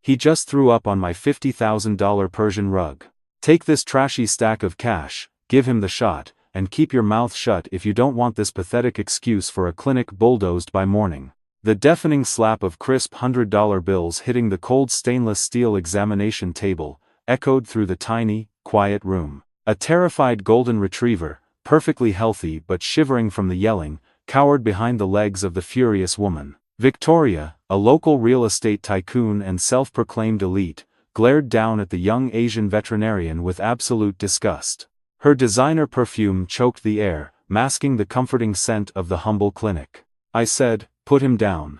He just threw up on my $50,000 Persian rug. Take this trashy stack of cash, give him the shot, and keep your mouth shut if you don't want this pathetic excuse for a clinic bulldozed by morning. The deafening slap of crisp $100 bills hitting the cold stainless steel examination table echoed through the tiny, quiet room. A terrified golden retriever, perfectly healthy but shivering from the yelling, cowered behind the legs of the furious woman. Victoria, a local real estate tycoon and self-proclaimed elite, glared down at the young Asian veterinarian with absolute disgust. Her designer perfume choked the air, masking the comforting scent of the humble clinic. I said, "Put him down.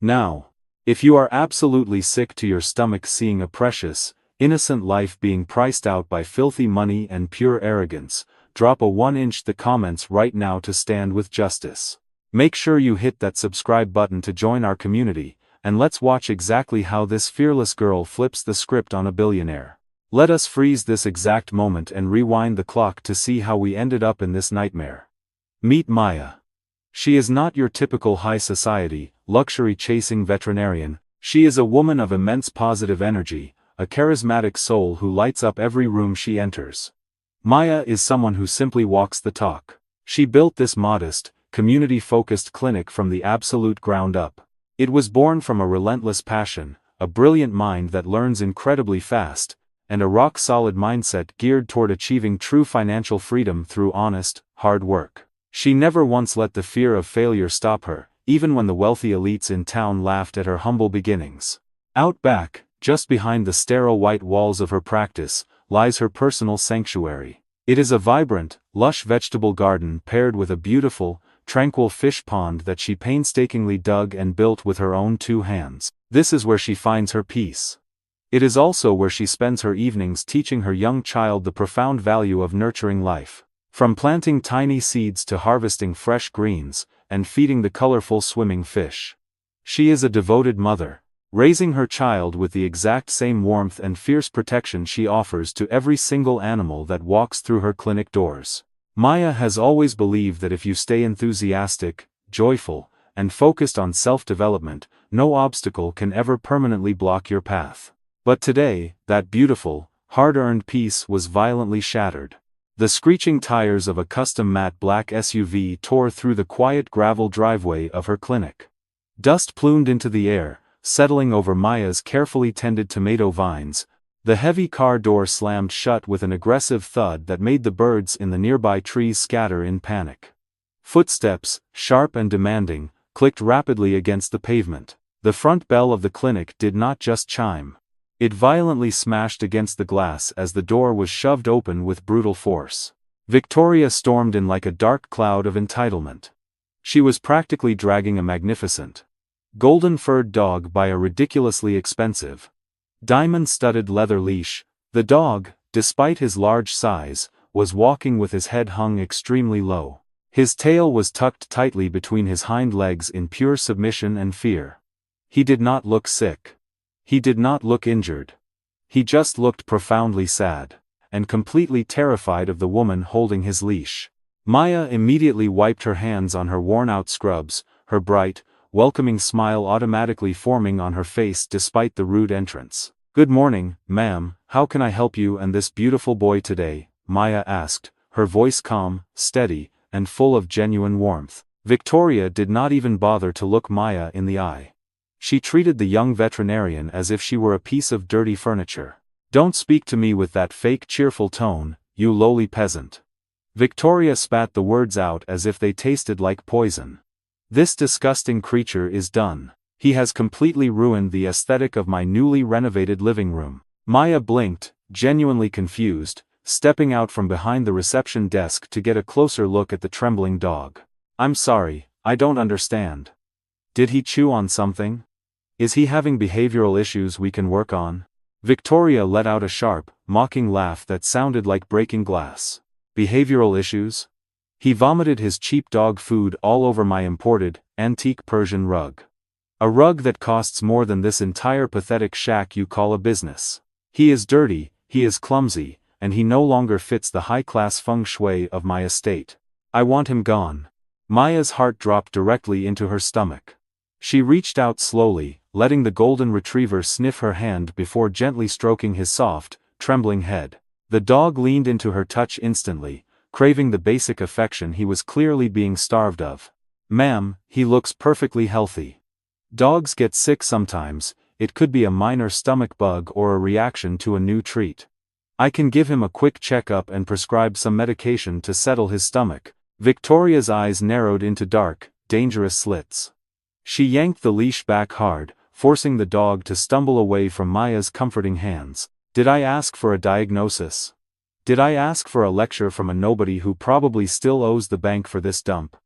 Now. If you are absolutely sick to your stomach seeing a precious, innocent life being priced out by filthy money and pure arrogance, drop a 1-inch the comments right now to stand with justice. Make sure you hit that subscribe button to join our community, and let's watch exactly how this fearless girl flips the script on a billionaire. Let us freeze this exact moment and rewind the clock to see how we ended up in this nightmare. Meet Maya. She is not your typical high society, luxury-chasing veterinarian. She is a woman of immense positive energy, a charismatic soul who lights up every room she enters. Maya is someone who simply walks the talk. She built this modest, community-focused clinic from the absolute ground up. It was born from a relentless passion, a brilliant mind that learns incredibly fast, and a rock-solid mindset geared toward achieving true financial freedom through honest, hard work. She never once let the fear of failure stop her, even when the wealthy elites in town laughed at her humble beginnings. Out back, just behind the sterile white walls of her practice, lies her personal sanctuary. It is a vibrant, lush vegetable garden paired with a beautiful, tranquil fish pond that she painstakingly dug and built with her own 2 hands. This is where she finds her peace. It is also where she spends her evenings teaching her young child the profound value of nurturing life. From planting tiny seeds to harvesting fresh greens, and feeding the colorful swimming fish. She is a devoted mother, raising her child with the exact same warmth and fierce protection she offers to every single animal that walks through her clinic doors. Maya has always believed that if you stay enthusiastic, joyful, and focused on self-development, no obstacle can ever permanently block your path. But today, that beautiful, hard-earned peace was violently shattered. The screeching tires of a custom matte black SUV tore through the quiet gravel driveway of her clinic. Dust plumed into the air, settling over Maya's carefully tended tomato vines. The heavy car door slammed shut with an aggressive thud that made the birds in the nearby trees scatter in panic. Footsteps, sharp and demanding, clicked rapidly against the pavement. The front bell of the clinic did not just chime. It violently smashed against the glass as the door was shoved open with brutal force. Victoria stormed in like a dark cloud of entitlement. She was practically dragging a magnificent, golden-furred dog by a ridiculously expensive, diamond-studded leather leash. The dog, despite his large size, was walking with his head hung extremely low. His tail was tucked tightly between his hind legs in pure submission and fear. He did not look sick. He did not look injured. He just looked profoundly sad, and completely terrified of the woman holding his leash. Maya immediately wiped her hands on her worn-out scrubs, her bright, welcoming smile automatically forming on her face despite the rude entrance. "Good morning, ma'am, how can I help you and this beautiful boy today?" Maya asked, her voice calm, steady, and full of genuine warmth. Victoria did not even bother to look Maya in the eye. She treated the young veterinarian as if she were a piece of dirty furniture. "Don't speak to me with that fake cheerful tone, you lowly peasant." Victoria spat the words out as if they tasted like poison. "This disgusting creature is done. He has completely ruined the aesthetic of my newly renovated living room." Maya blinked, genuinely confused, stepping out from behind the reception desk to get a closer look at the trembling dog. "I'm sorry, I don't understand. Did he chew on something? Is he having behavioral issues we can work on?" Victoria let out a sharp, mocking laugh that sounded like breaking glass. "Behavioral issues?" He vomited his cheap dog food all over my imported, antique Persian rug. A rug that costs more than this entire pathetic shack you call a business. He is dirty, he is clumsy, and he no longer fits the high-class feng shui of my estate. I want him gone. Maya's heart dropped directly into her stomach. She reached out slowly, letting the golden retriever sniff her hand before gently stroking his soft, trembling head. The dog leaned into her touch instantly, craving the basic affection he was clearly being starved of. "Ma'am, he looks perfectly healthy. Dogs get sick sometimes, it could be a minor stomach bug or a reaction to a new treat. I can give him a quick checkup and prescribe some medication to settle his stomach." Victoria's eyes narrowed into dark, dangerous slits. She yanked the leash back hard, forcing the dog to stumble away from Maya's comforting hands. "Did I ask for a diagnosis? Did I ask for a lecture from a nobody who probably still owes the bank for this dump?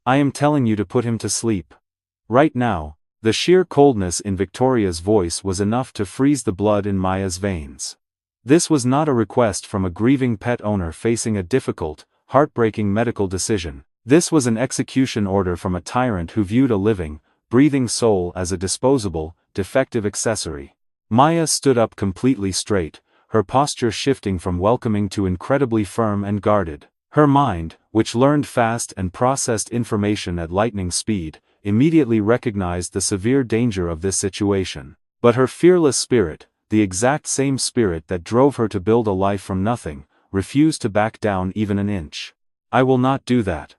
I am telling you to put him to sleep. Right now." The sheer coldness in Victoria's voice was enough to freeze the blood in Maya's veins. This was not a request from a grieving pet owner facing a difficult, heartbreaking medical decision. This was an execution order from a tyrant who viewed a living, breathing soul as a disposable, defective accessory. Maya stood up completely straight, her posture shifting from welcoming to incredibly firm and guarded. Her mind, which learned fast and processed information at lightning speed, immediately recognized the severe danger of this situation. But her fearless spirit, the exact same spirit that drove her to build a life from nothing, refused to back down even an inch. "I will not do that.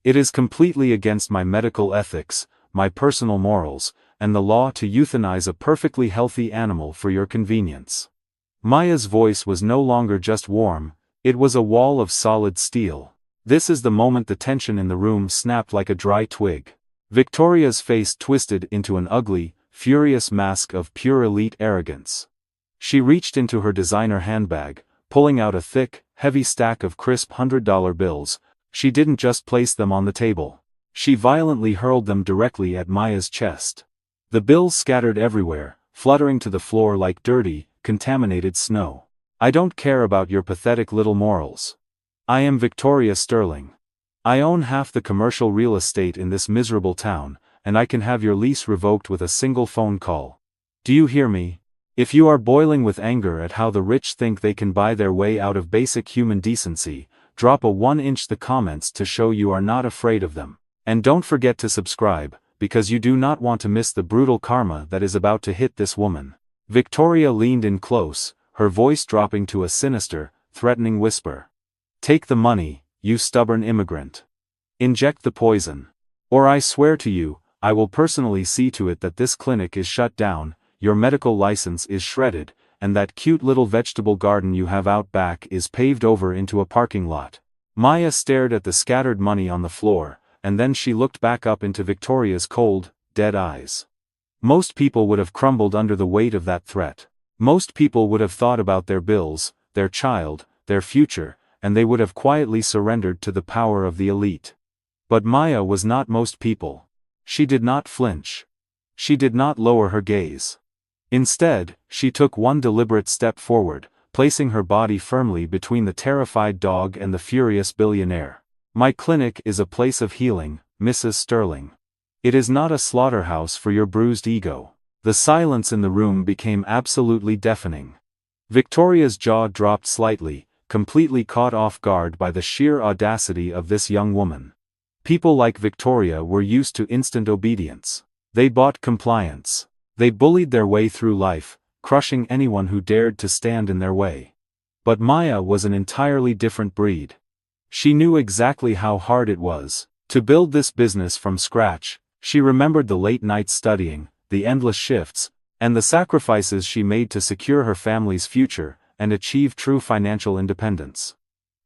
It is completely against my medical ethics, my personal morals, and the law to euthanize a perfectly healthy animal for your convenience." Maya's voice was no longer just warm, it was a wall of solid steel. This is the moment the tension in the room snapped like a dry twig. Victoria's face twisted into an ugly, furious mask of pure elite arrogance. She reached into her designer handbag, pulling out a thick, heavy stack of crisp $100 bills. She didn't just place them on the table. She violently hurled them directly at Maya's chest. The bills scattered everywhere, fluttering to the floor like dirty, contaminated snow. "I don't care about your pathetic little morals. I am Victoria Sterling. I own half the commercial real estate in this miserable town, and I can have your lease revoked with a single phone call. Do you hear me? If you are boiling with anger at how the rich think they can buy their way out of basic human decency, drop a 1-inch the comments to show you are not afraid of them. And don't forget to subscribe, because you do not want to miss the brutal karma that is about to hit this woman." Victoria leaned in close, her voice dropping to a sinister, threatening whisper. "Take the money, you stubborn immigrant. Inject the poison. Or I swear to you, I will personally see to it that this clinic is shut down, your medical license is shredded, and that cute little vegetable garden you have out back is paved over into a parking lot." Maya stared at the scattered money on the floor, and then she looked back up into Victoria's cold, dead eyes. Most people would have crumbled under the weight of that threat. Most people would have thought about their bills, their child, their future, and they would have quietly surrendered to the power of the elite. But Maya was not most people. She did not flinch. She did not lower her gaze. Instead, she took one deliberate step forward, placing her body firmly between the terrified dog and the furious billionaire. "My clinic is a place of healing, Mrs. Sterling. It is not a slaughterhouse for your bruised ego." The silence in the room became absolutely deafening. Victoria's jaw dropped slightly, completely caught off guard by the sheer audacity of this young woman. People like Victoria were used to instant obedience. They bought compliance. They bullied their way through life, crushing anyone who dared to stand in their way. But Maya was an entirely different breed. She knew exactly how hard it was to build this business from scratch. She remembered the late nights studying, the endless shifts, and the sacrifices she made to secure her family's future and achieve true financial independence.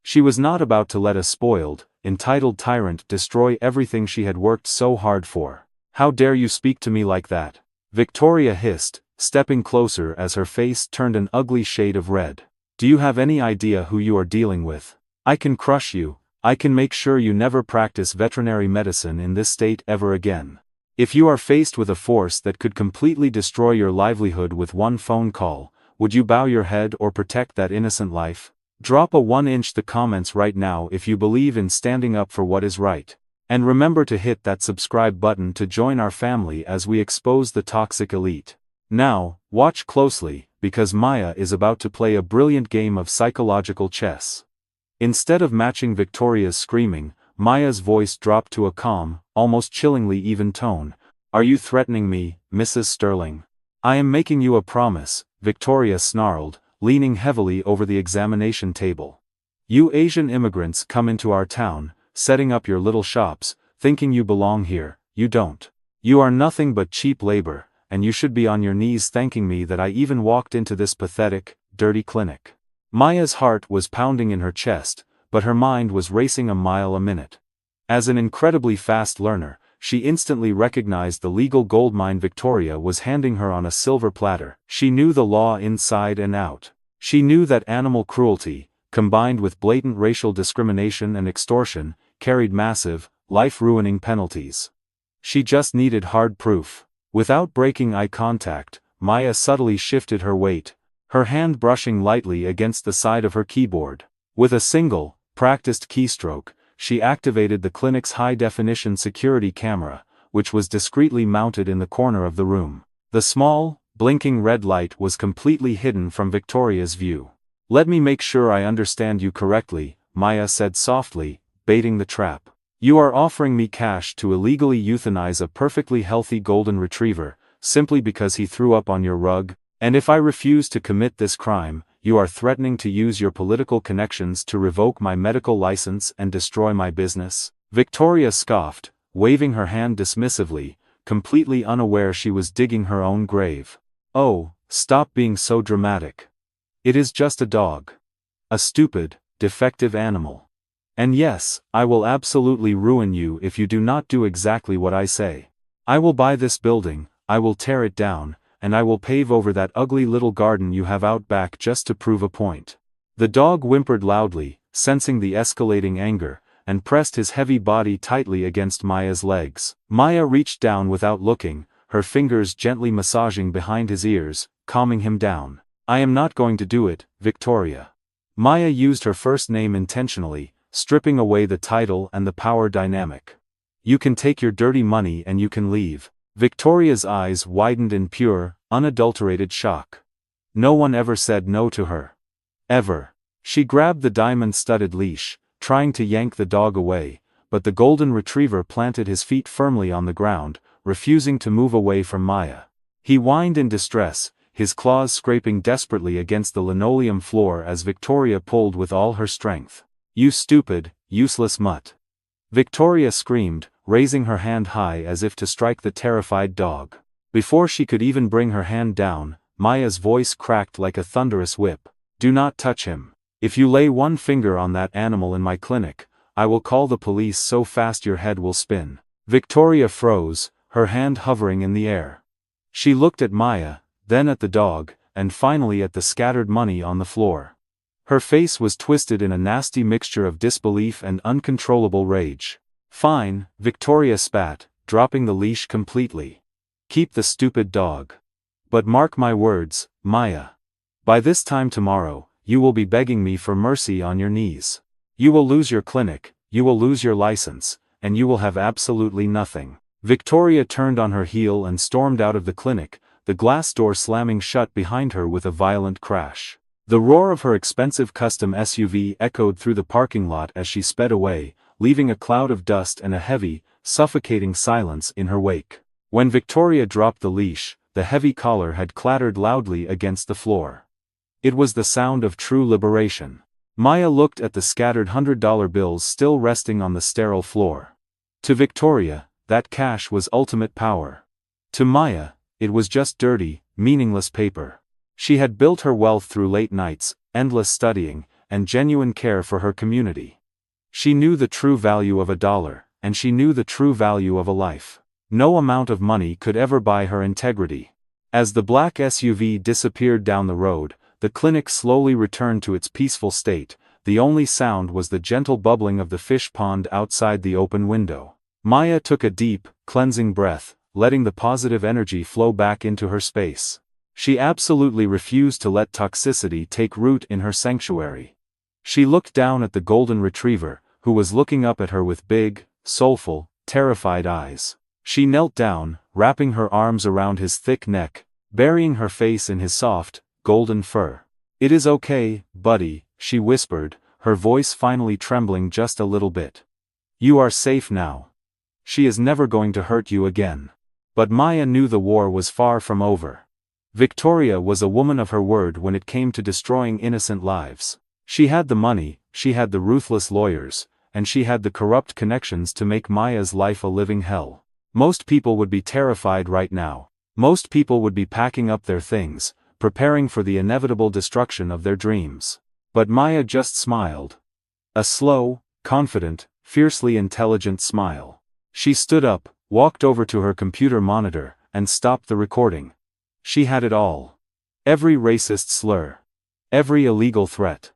She was not about to let a spoiled, entitled tyrant destroy everything she had worked so hard for. "How dare you speak to me like that?" Victoria hissed, stepping closer as her face turned an ugly shade of red. "Do you have any idea who you are dealing with? I can crush you. I can make sure you never practice veterinary medicine in this state ever again. If you are faced with a force that could completely destroy your livelihood with one phone call, would you bow your head or protect that innocent life? Drop a 1-inch the comments right now if you believe in standing up for what is right. And remember to hit that subscribe button to join our family as we expose the toxic elite. Now, watch closely, because Maya is about to play a brilliant game of psychological chess." Instead of matching Victoria's screaming, Maya's voice dropped to a calm, almost chillingly even tone. Are you threatening me, Mrs. Sterling? I am making you a promise, Victoria snarled, leaning heavily over the examination table. You Asian immigrants come into our town, setting up your little shops, thinking you belong here. You don't. You are nothing but cheap labor, and you should be on your knees thanking me that I even walked into this pathetic, dirty clinic. Maya's heart was pounding in her chest, but her mind was racing a mile a minute. As an incredibly fast learner, she instantly recognized the legal goldmine Victoria was handing her on a silver platter. She knew the law inside and out. She knew that animal cruelty, combined with blatant racial discrimination and extortion, carried massive, life-ruining penalties. She just needed hard proof. Without breaking eye contact, Maya subtly shifted her weight, her hand brushing lightly against the side of her keyboard. With a single, practiced keystroke, she activated the clinic's high-definition security camera, which was discreetly mounted in the corner of the room. The small, blinking red light was completely hidden from Victoria's view. Let me make sure I understand you correctly, Maya said softly, baiting the trap. You are offering me cash to illegally euthanize a perfectly healthy golden retriever, simply because he threw up on your rug, and if I refuse to commit this crime, you are threatening to use your political connections to revoke my medical license and destroy my business? Victoria scoffed, waving her hand dismissively, completely unaware she was digging her own grave. Oh, stop being so dramatic. It is just a dog. A stupid, defective animal. And yes, I will absolutely ruin you if you do not do exactly what I say. I will buy this building, I will tear it down, and I will pave over that ugly little garden you have out back just to prove a point. The dog whimpered loudly, sensing the escalating anger, and pressed his heavy body tightly against Maya's legs. Maya reached down without looking, her fingers gently massaging behind his ears, calming him down. I am not going to do it, Victoria. Maya used her first name intentionally, stripping away the title and the power dynamic. You can take your dirty money and you can leave. Victoria's eyes widened in pure, unadulterated shock. No one ever said no to her. Ever. She grabbed the diamond-studded leash, trying to yank the dog away, but the golden retriever planted his feet firmly on the ground, refusing to move away from Maya. He whined in distress, his claws scraping desperately against the linoleum floor as Victoria pulled with all her strength. You stupid, useless mutt. Victoria screamed, raising her hand high as if to strike the terrified dog. Before she could even bring her hand down, Maya's voice cracked like a thunderous whip. Do not touch him. If you lay one finger on that animal in my clinic, I will call the police so fast your head will spin. Victoria froze, her hand hovering in the air. She looked at Maya, then at the dog, and finally at the scattered money on the floor. Her face was twisted in a nasty mixture of disbelief and uncontrollable rage. Fine, Victoria spat, dropping the leash completely. Keep the stupid dog. But mark my words, Maya. By this time tomorrow, you will be begging me for mercy on your knees. You will lose your clinic, you will lose your license, and you will have absolutely nothing. Victoria turned on her heel and stormed out of the clinic, the glass door slamming shut behind her with a violent crash. The roar of her expensive custom SUV echoed through the parking lot as she sped away, leaving a cloud of dust and a heavy, suffocating silence in her wake. When Victoria dropped the leash, the heavy collar had clattered loudly against the floor. It was the sound of true liberation. Maya looked at the scattered $100 bills still resting on the sterile floor. To Victoria, that cash was ultimate power. To Maya, it was just dirty, meaningless paper. She had built her wealth through late nights, endless studying, and genuine care for her community. She knew the true value of $1, and she knew the true value of a life. No amount of money could ever buy her integrity. As the black SUV disappeared down the road, the clinic slowly returned to its peaceful state. The only sound was the gentle bubbling of the fish pond outside the open window. Maya took a deep, cleansing breath, letting the positive energy flow back into her space. She absolutely refused to let toxicity take root in her sanctuary. She looked down at the golden retriever, who was looking up at her with big, soulful, terrified eyes. She knelt down, wrapping her arms around his thick neck, burying her face in his soft, golden fur. It is okay, buddy, she whispered, her voice finally trembling just a little bit. You are safe now. She is never going to hurt you again. But Maya knew the war was far from over. Victoria was a woman of her word when it came to destroying innocent lives. She had the money, she had the ruthless lawyers, and she had the corrupt connections to make Maya's life a living hell. Most people would be terrified right now. Most people would be packing up their things, preparing for the inevitable destruction of their dreams. But Maya just smiled. A slow, confident, fiercely intelligent smile. She stood up, walked over to her computer monitor, and stopped the recording. She had it all. Every racist slur. Every illegal threat.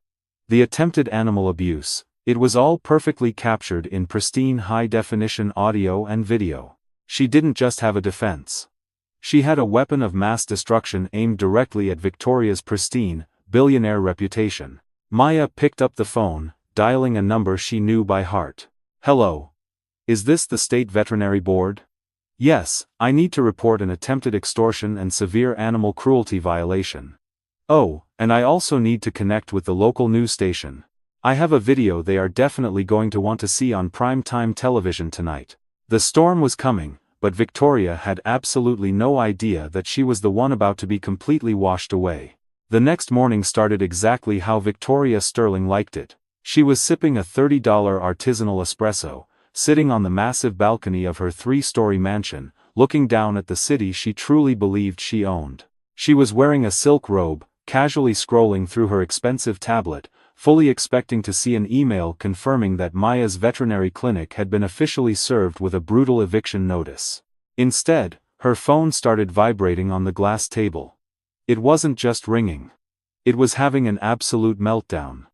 The attempted animal abuse. It was all perfectly captured in pristine high-definition audio and video. She didn't just have a defense. She had a weapon of mass destruction aimed directly at Victoria's pristine, billionaire reputation. Maya picked up the phone, dialing a number she knew by heart. "Hello. Is this the State Veterinary Board?" "Yes, I need to report an attempted extortion and severe animal cruelty violation. Oh, and I also need to connect with the local news station. I have a video they are definitely going to want to see on prime-time television tonight." The storm was coming, but Victoria had absolutely no idea that she was the one about to be completely washed away. The next morning started exactly how Victoria Sterling liked it. She was sipping a $30 artisanal espresso, sitting on the massive balcony of her 3-story mansion, looking down at the city she truly believed she owned. She was wearing a silk robe, casually scrolling through her expensive tablet, fully expecting to see an email confirming that Maya's veterinary clinic had been officially served with a brutal eviction notice. Instead, her phone started vibrating on the glass table. It wasn't just ringing. It was having an absolute meltdown.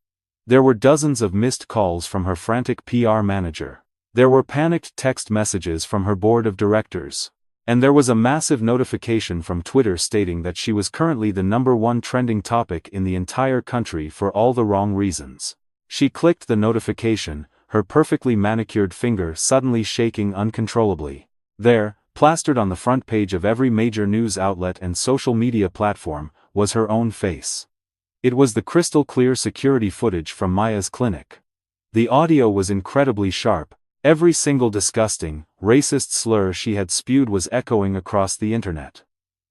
There were dozens of missed calls from her frantic PR manager. There were panicked text messages from her board of directors. And there was a massive notification from Twitter stating that she was currently the #1 trending topic in the entire country for all the wrong reasons. She clicked the notification, her perfectly manicured finger suddenly shaking uncontrollably. There, plastered on the front page of every major news outlet and social media platform, was her own face. It was the crystal-clear security footage from Maya's clinic. The audio was incredibly sharp. Every single disgusting, racist slur she had spewed was echoing across the internet.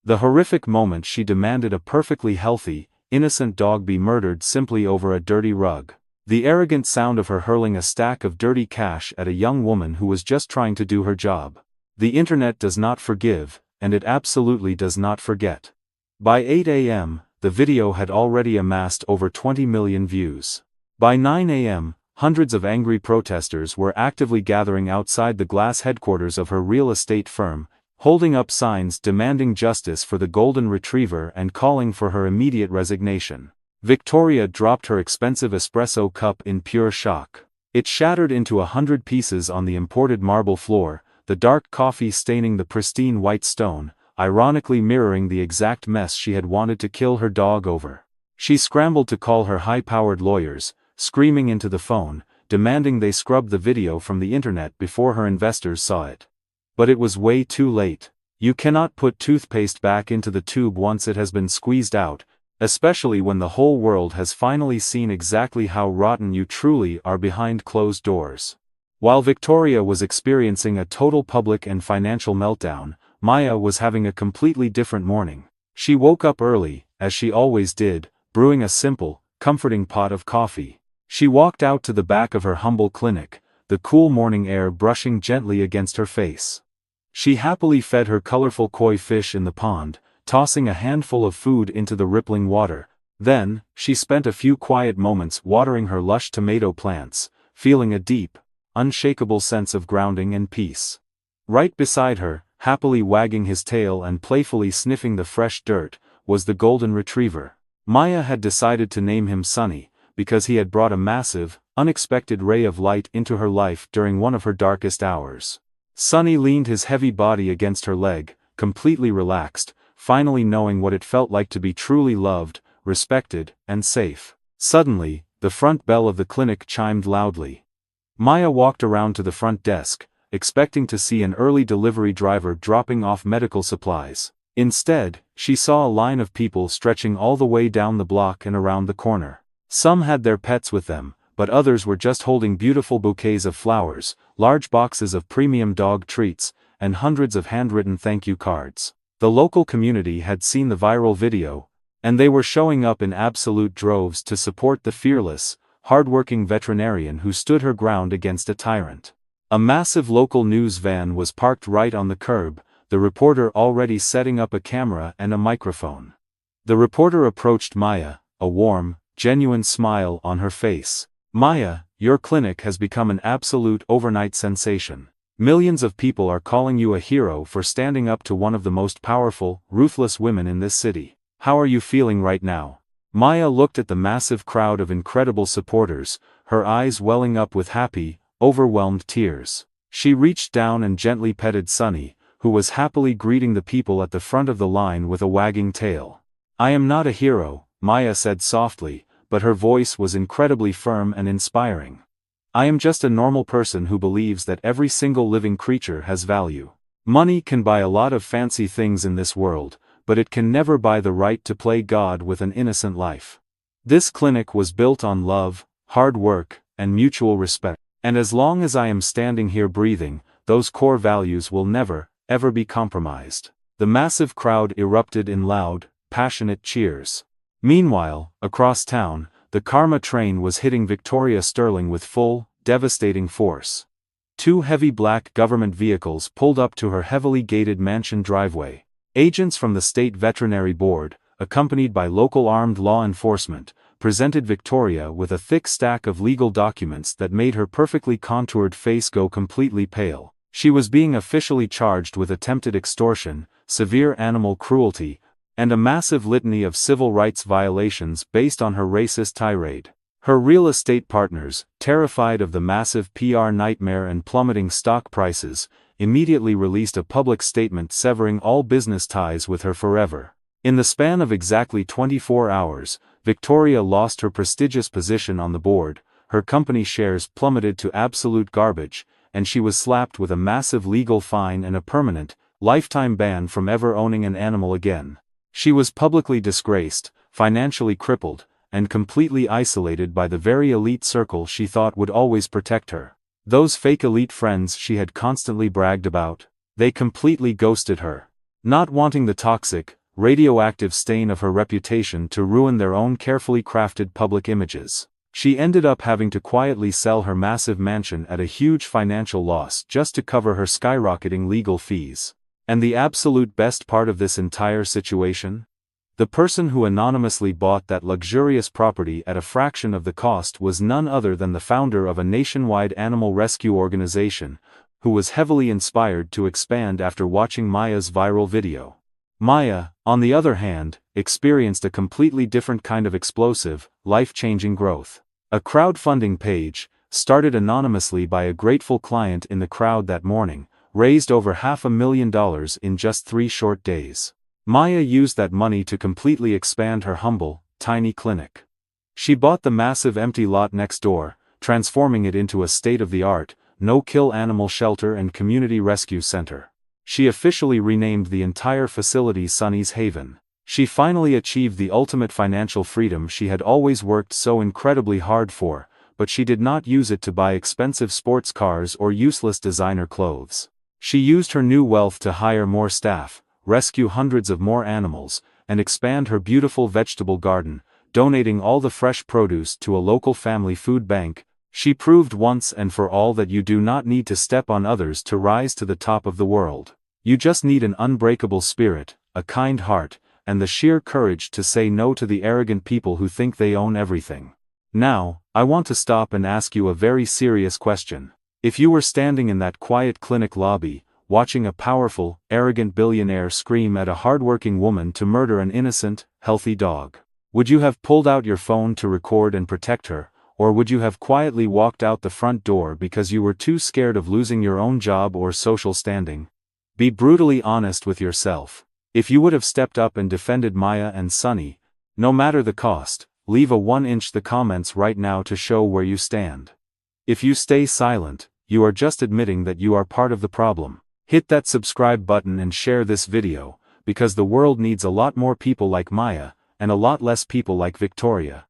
The horrific moment she demanded a perfectly healthy, innocent dog be murdered simply over a dirty rug. The arrogant sound of her hurling a stack of dirty cash at a young woman who was just trying to do her job. The internet does not forgive, and it absolutely does not forget. By 8 a.m., the video had already amassed over 20 million views. By 9 a.m., hundreds of angry protesters were actively gathering outside the glass headquarters of her real estate firm, holding up signs demanding justice for the golden retriever and calling for her immediate resignation. Victoria dropped her expensive espresso cup in pure shock. It shattered into 100 pieces on the imported marble floor, the dark coffee staining the pristine white stone, ironically mirroring the exact mess she had wanted to kill her dog over. She scrambled to call her high-powered lawyers, screaming into the phone, demanding they scrub the video from the internet before her investors saw it. But it was way too late. You cannot put toothpaste back into the tube once it has been squeezed out, especially when the whole world has finally seen exactly how rotten you truly are behind closed doors. While Victoria was experiencing a total public and financial meltdown, Maya was having a completely different morning. She woke up early, as she always did, brewing a simple, comforting pot of coffee. She walked out to the back of her humble clinic, the cool morning air brushing gently against her face. She happily fed her colorful koi fish in the pond, tossing a handful of food into the rippling water. Then, she spent a few quiet moments watering her lush tomato plants, feeling a deep, unshakable sense of grounding and peace. Right beside her, happily wagging his tail and playfully sniffing the fresh dirt, was the golden retriever. Maya had decided to name him Sunny, because he had brought a massive, unexpected ray of light into her life during one of her darkest hours. Sunny leaned his heavy body against her leg, completely relaxed, finally knowing what it felt like to be truly loved, respected, and safe. Suddenly, the front bell of the clinic chimed loudly. Maya walked around to the front desk, expecting to see an early delivery driver dropping off medical supplies. Instead, she saw a line of people stretching all the way down the block and around the corner. Some had their pets with them, but others were just holding beautiful bouquets of flowers, large boxes of premium dog treats, and hundreds of handwritten thank you cards. The local community had seen the viral video, and they were showing up in absolute droves to support the fearless, hardworking veterinarian who stood her ground against a tyrant. A massive local news van was parked right on the curb, the reporter already setting up a camera and a microphone. The reporter approached Maya, a warm, genuine smile on her face. "Maya, your clinic has become an absolute overnight sensation. Millions of people are calling you a hero for standing up to one of the most powerful, ruthless women in this city. How are you feeling right now?" Maya looked at the massive crowd of incredible supporters, her eyes welling up with happy, overwhelmed tears. She reached down and gently petted Sunny, who was happily greeting the people at the front of the line with a wagging tail. "I am not a hero," Maya said softly, but her voice was incredibly firm and inspiring. "I am just a normal person who believes that every single living creature has value. Money can buy a lot of fancy things in this world, but it can never buy the right to play God with an innocent life. This clinic was built on love, hard work, and mutual respect. And as long as I am standing here breathing, those core values will never, ever be compromised." The massive crowd erupted in loud, passionate cheers. Meanwhile, across town, the Karma train was hitting Victoria Sterling with full, devastating force. Two heavy black government vehicles pulled up to her heavily gated mansion driveway. Agents from the State Veterinary Board, accompanied by local armed law enforcement, presented Victoria with a thick stack of legal documents that made her perfectly contoured face go completely pale. She was being officially charged with attempted extortion, severe animal cruelty, and a massive litany of civil rights violations based on her racist tirade. Her real estate partners, terrified of the massive PR nightmare and plummeting stock prices, immediately released a public statement severing all business ties with her forever. In the span of exactly 24 hours, Victoria lost her prestigious position on the board, her company shares plummeted to absolute garbage, and she was slapped with a massive legal fine and a permanent, lifetime ban from ever owning an animal again. She was publicly disgraced, financially crippled, and completely isolated by the very elite circle she thought would always protect her. Those fake elite friends she had constantly bragged about, they completely ghosted her. Not wanting the toxic, radioactive stain of her reputation to ruin their own carefully crafted public images, she ended up having to quietly sell her massive mansion at a huge financial loss just to cover her skyrocketing legal fees. And the absolute best part of this entire situation? The person who anonymously bought that luxurious property at a fraction of the cost was none other than the founder of a nationwide animal rescue organization, who was heavily inspired to expand after watching Maya's viral video. Maya, on the other hand, experienced a completely different kind of explosive, life-changing growth. A crowdfunding page, started anonymously by a grateful client in the crowd that morning, raised over $500,000 in just 3 short days. Maya used that money to completely expand her humble, tiny clinic. She bought the massive empty lot next door, transforming it into a state-of-the-art, no-kill animal shelter and community rescue center. She officially renamed the entire facility Sunny's Haven. She finally achieved the ultimate financial freedom she had always worked so incredibly hard for, but she did not use it to buy expensive sports cars or useless designer clothes. She used her new wealth to hire more staff, rescue hundreds of more animals, and expand her beautiful vegetable garden, donating all the fresh produce to a local family food bank. She proved once and for all that you do not need to step on others to rise to the top of the world. You just need an unbreakable spirit, a kind heart, and the sheer courage to say no to the arrogant people who think they own everything. Now, I want to stop and ask you a very serious question. If you were standing in that quiet clinic lobby, watching a powerful, arrogant billionaire scream at a hardworking woman to murder an innocent, healthy dog, would you have pulled out your phone to record and protect her, or would you have quietly walked out the front door because you were too scared of losing your own job or social standing? Be brutally honest with yourself. If you would have stepped up and defended Maya and Sunny, no matter the cost, leave a 1-inch the comments right now to show where you stand. If you stay silent, you are just admitting that you are part of the problem. Hit that subscribe button and share this video, because the world needs a lot more people like Maya, and a lot less people like Victoria.